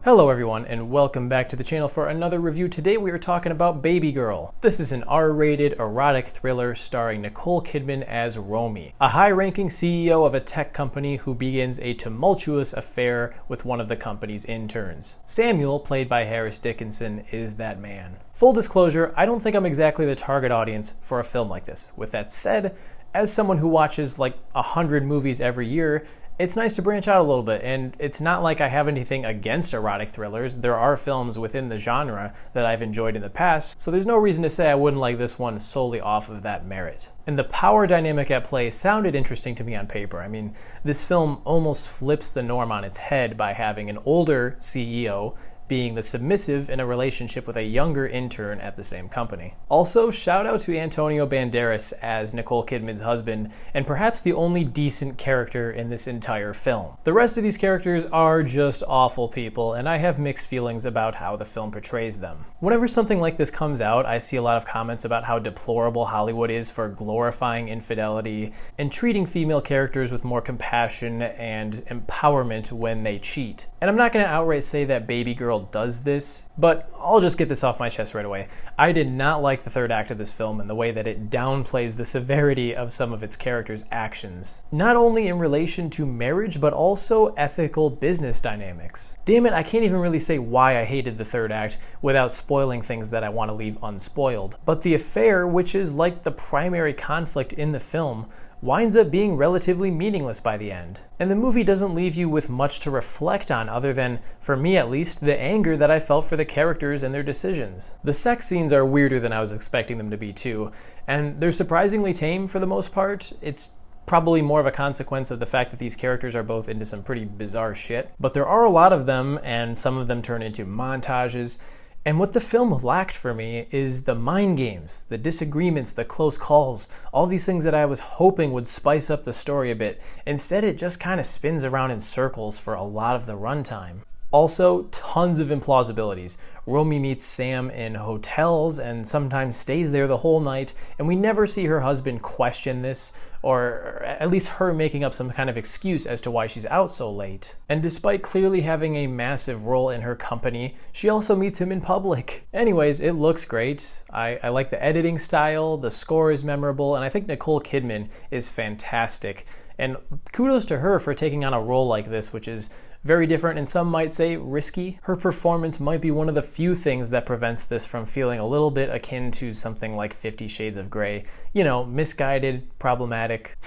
Hello everyone, and welcome back to the channel for another review. Today we are talking about Babygirl. This is an R-rated erotic thriller starring Nicole Kidman as Romy, a high-ranking CEO of a tech company who begins a tumultuous affair with one of the company's interns. Samuel, played by Harris Dickinson, is that man. Full disclosure, I don't think I'm exactly the target audience for a film like this. With that said, as someone who watches like 100 movies every year, it's nice to branch out a little bit, and it's not like I have anything against erotic thrillers. There are films within the genre that I've enjoyed in the past, so there's no reason to say I wouldn't like this one solely off of that merit. And the power dynamic at play sounded interesting to me on paper. I mean, this film almost flips the norm on its head by having an older CEO being the submissive in a relationship with a younger intern at the same company. Also, shout out to Antonio Banderas as Nicole Kidman's husband, and perhaps the only decent character in this entire film. The rest of these characters are just awful people, and I have mixed feelings about how the film portrays them. Whenever something like this comes out, I see a lot of comments about how deplorable Hollywood is for glorifying infidelity and treating female characters with more compassion and empowerment when they cheat. And I'm not going to outright say that Babygirl does this, but I'll just get this off my chest right away. I did not like the third act of this film and the way that it downplays the severity of some of its characters' actions. Not only in relation to marriage, but also ethical business dynamics. Damn it, I can't even really say why I hated the third act without spoiling things that I want to leave unspoiled. But the affair, which is like the primary conflict in the film, winds up being relatively meaningless by the end. And the movie doesn't leave you with much to reflect on other than, for me at least, the anger that I felt for the characters and their decisions. The sex scenes are weirder than I was expecting them to be too, and they're surprisingly tame for the most part. It's probably more of a consequence of the fact that these characters are both into some pretty bizarre shit, but there are a lot of them, and some of them turn into montages. And what the film lacked for me is the mind games, the disagreements, the close calls, all these things that I was hoping would spice up the story a bit. Instead, it just kind of spins around in circles for a lot of the runtime. Also, tons of implausibilities. Romy meets Sam in hotels and sometimes stays there the whole night, and we never see her husband question this, or at least her making up some kind of excuse as to why she's out so late. And despite clearly having a massive role in her company, she also meets him in public. Anyways, it looks great. I like the editing style, the score is memorable, and I think Nicole Kidman is fantastic. And kudos to her for taking on a role like this, which is very different and some might say risky. Her performance might be one of the few things that prevents this from feeling a little bit akin to something like 50 Shades of Grey. You know, misguided, problematic.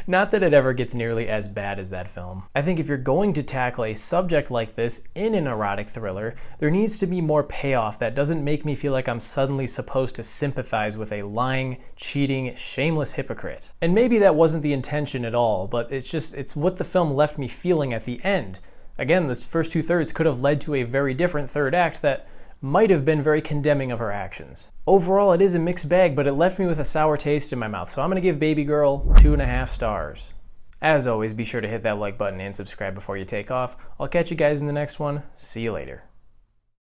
Not that it ever gets nearly as bad as that film. I think if you're going to tackle a subject like this in an erotic thriller, there needs to be more payoff that doesn't make me feel like I'm suddenly supposed to sympathize with a lying, cheating, shameless hypocrite. And maybe that wasn't the intention at all, but it's what the film left me feeling at the end. Again, the first two-thirds could have led to a very different third act that might have been very condemning of her actions. Overall, it is a mixed bag, but it left me with a sour taste in my mouth, so I'm going to give Babygirl 2.5 stars. As always, be sure to hit that like button and subscribe before you take off. I'll catch you guys in the next one. See you later.